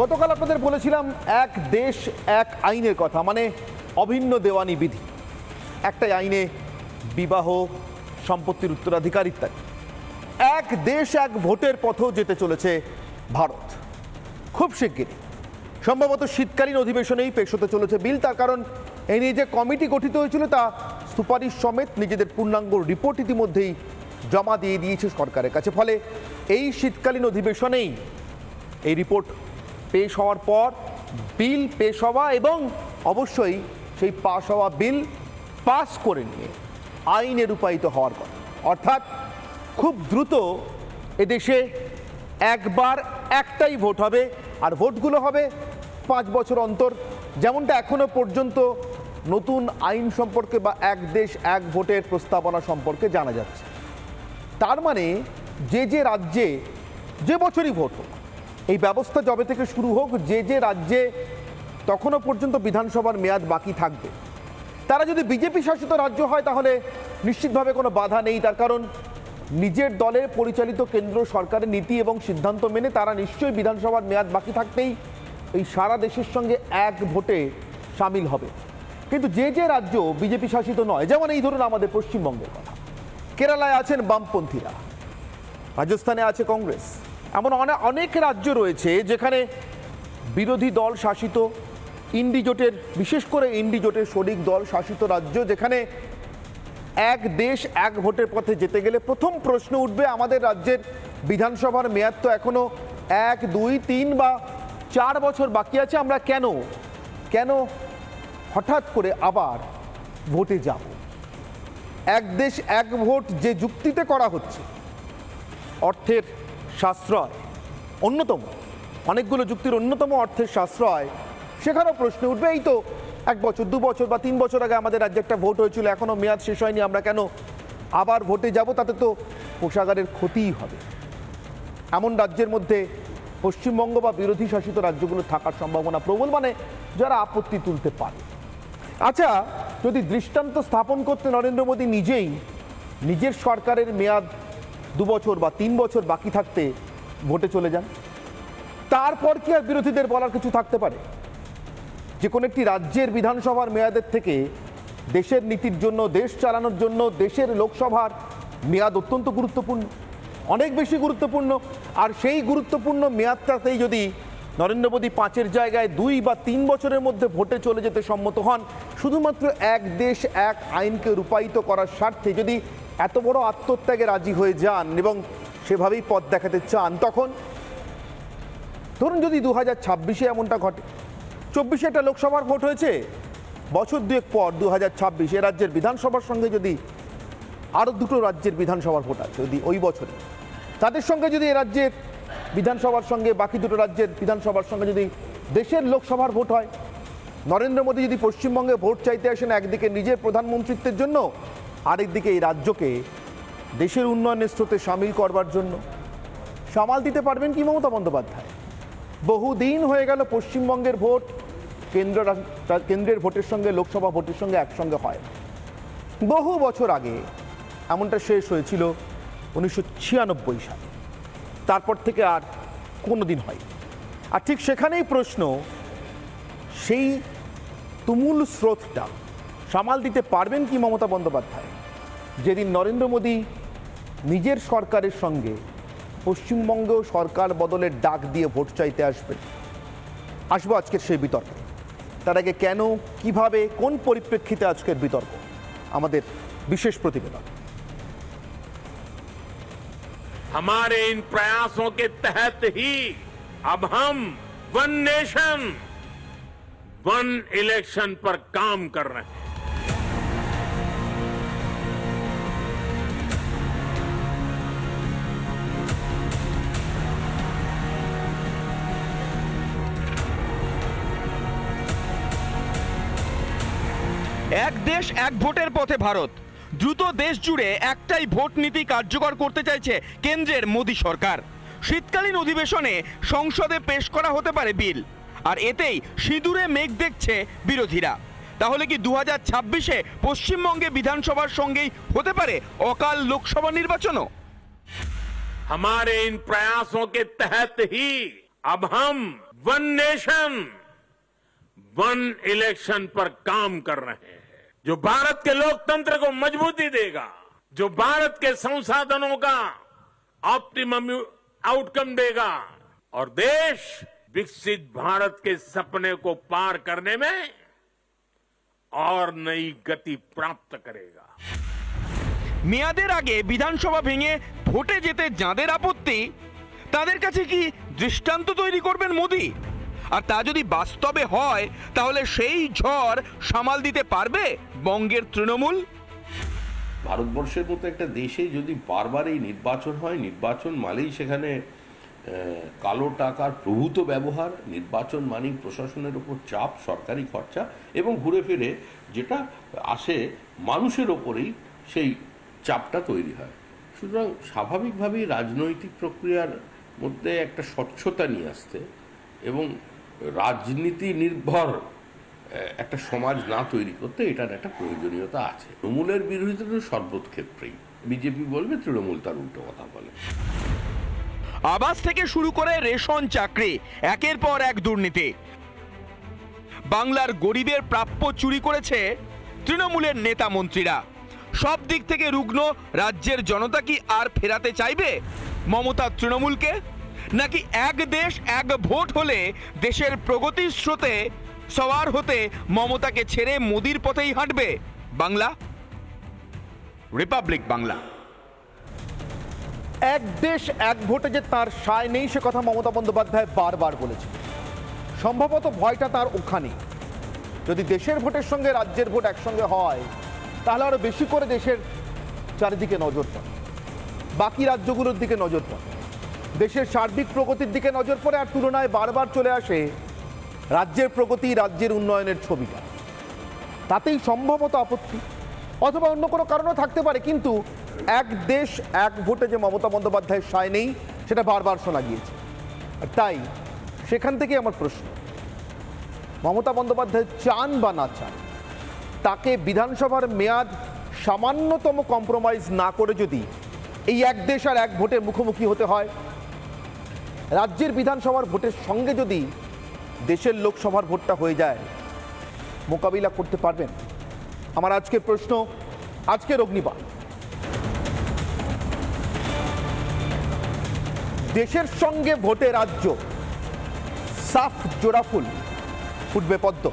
গতকাল আপনাদের বলেছিলাম এক দেশ এক আইনের কথা, মানে অভিন্ন দেওয়ানি বিধি। একটাই আইনে বিবাহ, সম্পত্তির উত্তরাধিকার ইত্যাদি। এক দেশ এক ভোটের পথেও যেতে চলেছে ভারত খুব শিগগিরই। সম্ভবত শীতকালীন অধিবেশনেই পেশ হতে চলেছে বিল। তার কারণ এই নিয়ে যে কমিটি গঠিত হয়েছিল তা সুপারিশ সমেত নিজেদের পূর্ণাঙ্গ রিপোর্ট ইতিমধ্যেই জমা দিয়ে দিয়েছে সরকারের কাছে। ফলে এই শীতকালীন অধিবেশনেই এই রিপোর্ট পেশ হওয়ার পর বিল পেশ হওয়া এবং অবশ্যই সেই পাশ হওয়া বিল পাস করে নিয়ে আইনে রূপায়িত হওয়ার কথা। অর্থাৎ খুব দ্রুত এদেশে একবার একটাই ভোট হবে, আর ভোটগুলো হবে 5 বছর অন্তর, যেমনটা এখনো পর্যন্ত নতুন আইন সম্পর্কে বা এক দেশ এক ভোটের প্রস্তাবনা সম্পর্কে জানা যাচ্ছে। তার মানে যে যে রাজ্যে যে বছরই ভোট হোক, এই ব্যবস্থা যবে থেকে শুরু হোক, যে যে রাজ্যে তখনও পর্যন্ত বিধানসভার মেয়াদ বাকি থাকবে, তারা যদি বিজেপি শাসিত রাজ্য হয় তাহলে নিশ্চিতভাবে কোনো বাধা নেই। তার কারণ নিজের দলের পরিচালিত কেন্দ্র সরকারের নীতি এবং সিদ্ধান্ত মেনে তারা নিশ্চয়ই বিধানসভার মেয়াদ বাকি থাকতেই এই সারা দেশের সঙ্গে এক ভোটে সামিল হবে। কিন্তু যে যে রাজ্য বিজেপি শাসিত নয়, যেমন এই ধরুন আমাদের পশ্চিমবঙ্গের কথা, কেরালায় আছেন বামপন্থীরা, রাজস্থানে আছে কংগ্রেস, এমন অনেক রাজ্য রয়েছে যেখানে বিরোধী দল শাসিত, ইন্ডি জোটের, বিশেষ করে ইন্ডি জোটের শরিক দল শাসিত রাজ্য, যেখানে এক দেশ এক ভোটের পথে যেতে গেলে প্রথম প্রশ্ন উঠবে আমাদের রাজ্যের বিধানসভার মেয়াদ তো এখনো 1, 2, 3 বা 4 বছর বাকি আছে, আমরা কেন হঠাৎ করে আবার ভোটে যাব? এক দেশ এক ভোট যে যুক্তিতে করা হচ্ছে, অর্থের সাশ্রয় অন্যতম, অনেকগুলো যুক্তির অন্যতম অর্থের সাশ্রয়, সেখানেও প্রশ্ন উঠবে এই তো 1 বছর 2 বছর বা 3 বছর আগে আমাদের রাজ্যে একটা ভোট হয়েছিল, এখনো মেয়াদ শেষ হয়নি, আমরা কেন আবার ভোটে যাব? তাতে তো কোষাগারের ক্ষতিই হবে। এমন রাজ্যের মধ্যে পশ্চিমবঙ্গ বা বিরোধী শাসিত রাজ্যগুলো থাকার সম্ভাবনা প্রবল, মানে যারা আপত্তি তুলতে পারে। আচ্ছা, যদি দৃষ্টান্ত স্থাপন করতে নরেন্দ্র মোদী নিজেই নিজের সরকারের মেয়াদ 2 বছর বা 3 বছর বাকি থাকতে ভোটে চলে যান, তারপর কি আর বিরোধীদের বলার কিছু থাকতে পারে? যে কোনো একটি রাজ্যের বিধানসভার মেয়াদের থেকে দেশের নীতির জন্য, দেশ চালানোর জন্য দেশের লোকসভার মেয়াদ অত্যন্ত গুরুত্বপূর্ণ, অনেক বেশি গুরুত্বপূর্ণ। আর সেই গুরুত্বপূর্ণ মেয়াদটাতেই যদি নরেন্দ্র মোদী 5-এর জায়গায় 2 বা 3 বছরের মধ্যে ভোটে চলে যেতে সম্মত হন, শুধুমাত্র এক দেশ এক আইনকে রূপায়িত করার স্বার্থে যদি এত বড় আত্মত্যাগে রাজি হয়ে যান এবং সেভাবেই পথ দেখাতে চান, তখন ধরুন যদি 2026-এ এমনটা ঘটে, 24-এ একটা লোকসভার ভোট হয়েছে, বছর 2 পর 2026 এ রাজ্যের বিধানসভার সঙ্গে যদি আরও 2টো রাজ্যের বিধানসভার ভোট আছে, যদি ওই বছরে তাদের সঙ্গে যদি এ রাজ্যের বিধানসভার সঙ্গে বাকি 2টো রাজ্যের বিধানসভার সঙ্গে যদি দেশের লোকসভার ভোট হয়, নরেন্দ্র মোদী যদি পশ্চিমবঙ্গে ভোট চাইতে আসেন একদিকে নিজের প্রধানমন্ত্রিত্বের জন্য, আরেকদিকে এই রাজ্যকে দেশের উন্নয়নের স্রোতে সামিল করবার জন্য, সামাল দিতে পারবেন কি মমতা বন্দ্যোপাধ্যায়? বহুদিন হয়ে গেল পশ্চিমবঙ্গের ভোট কেন্দ্রের ভোটের সঙ্গে লোকসভা ভোটের সঙ্গে একসঙ্গে হয়। বহু বছর আগে এমনটা শেষ হয়েছিল 1996 সালে, তারপর থেকে আর কোনো দিন হয়নি। আর ঠিক সেখানেই প্রশ্ন, সেই তুমুল স্রোতটা সামাল দিতে পারবেন কি মমতা বন্দ্যোপাধ্যায় যেদিন নরেন্দ্র মোদী নিজের সরকারের সঙ্গে পশ্চিমবঙ্গেও সরকার বদলের ডাক দিয়ে ভোট চাইতে আসবো আজকের সেই বিতর্কে। তার আগে কেন, কিভাবে, কোন পরিপ্রেক্ষিতে আজকের বিতর্ক, আমাদের বিশেষ প্রতিবেদন। हमारे इन प्रयासों के तहत ही अब हम वन नेशन वन इलेक्शन पर काम कर रहे हैं। এক দেশ এক ভোটের পথে ভারত, দ্রুত দেশ জুড়ে একটাই ভোট নীতি কার্যকর করতে চাইছে কেন্দ্রের মোদী সরকার। শীতকালীন অধিবেশনে সংসদে পেশ করা হতে পারে বিল, আর এতেই সিঁদুরে মেঘ দেখছে বিরোধীরা। তাহলে কি 2026-এ পশ্চিমবঙ্গে বিধানসভার সঙ্গেই হতে পারে অকাল লোকসভা নির্বাচনও? हमारे इन प्रयासों के तहत ही अब हम वन नेशन वन इलेक्शन पर काम कर रहे हैं, जो भारत के लोकतंत्र को मजबूती देगा, जो भारत के संसाधनों का ऑप्टिमम आउटकम देगा और देश विकसित भारत के सपने को पार करने में और नई गति प्राप्त करेगा। মেয়াদের আগে বিধানসভা ভেঙে ভোটে যেতে যাদের আপত্তি, তাদের কাছে কি দৃষ্টান্ত তৈরি করবেন মোদি? আর তা যদি বাস্তবে হয়, তাহলে সেই ঝড় সামাল দিতে পারবে বঙ্গের তৃণমূল? ভারতবর্ষের মতো একটা দেশে যদি বারবার এই নির্বাচন হয়, নির্বাচন মানেই সেখানে কালো টাকার প্রভূত ব্যবহার, নির্বাচন মানেই প্রশাসনের উপর চাপ, সরকারি খরচা এবং ঘুরে ফিরে যেটা আসে মানুষের ওপরেই সেই চাপটা তৈরি হয়। সুতরাং স্বাভাবিকভাবেই রাজনৈতিক প্রক্রিয়ার মধ্যে একটা স্বচ্ছতা নিয়ে আসতে এবং রাজনীতি নির্ভর একটা সমাজ না তৈরি করতে এটার একটা প্রয়োজনীয়তা আছে। তৃণমূলের বিরোধিতা তো সর্বক্ষেত্রেই, বিজেপি বলবে, তৃণমূল তার উল্টো কথা বলে। আবাস থেকে শুরু করে রেশন, চাকরি, একের পর এক দুর্নীতি। বাংলার গরিবের প্রাপ্য চুরি করেছে তৃণমূলের নেতা মন্ত্রীরা। সব দিক থেকে রুগ্ন রাজ্যের জনতা কি আর ফেরাতে চাইবে মমতার তৃণমূলকে? নাকি এক দেশ এক ভোট হলে দেশের প্রগতির স্রোতে সওয়ার হতে মমতাকে ছেড়ে মোদির পথেই হাঁটবে বাংলা? রিপাবলিক বাংলা। এক দেশ এক ভোটে যে তার সায় নেই সে কথা মমতা বন্দ্যোপাধ্যায় বারবার বলেছে। সম্ভবত ভয়টা তার ওখানে। যদি দেশের ভোটের সঙ্গে রাজ্যের ভোট একসঙ্গে হয়, তাহলে আরো বেশি করে দেশের চারিদিকে নজর পড়ে, বাকি রাজ্যগুলোর দিকে নজর পড়ে, দেশের সার্বিক প্রগতির দিকে নজর পড়ে, আর তুলনায় বারবার চলে আসে রাজ্যের প্রগতি, রাজ্যের উন্নয়নের ছবিটা। তাতেই সম্ভবত আপত্তি, অথবা অন্য কোনো কারণও থাকতে পারে। কিন্তু এক দেশ এক ভোটে যে মমতা বন্দ্যোপাধ্যায়ের সায় নেই সেটা বারবার শোনা গিয়েছে। আর তাই সেখান থেকে আমার প্রশ্ন, মমতা বন্দ্যোপাধ্যায় চান বা না চান, তাকে বিধানসভার মেয়াদ সামান্যতম কম্প্রোমাইজ না করে যদি এই এক দেশ আর এক ভোটের মুখোমুখি হতে হয়, রাজ্যের বিধানসভার ভোটের সঙ্গে যদি দেশের লোকসভার ভোটটা হয়ে যায়, মোকাবিলা করতে পারবেন? আমার আজকের প্রশ্ন, আজকের অগ্নিবাণ। দেশের সঙ্গে ভোটে রাজ্য, সাফ জোড়াফুল, ফুটবে পদ্ম।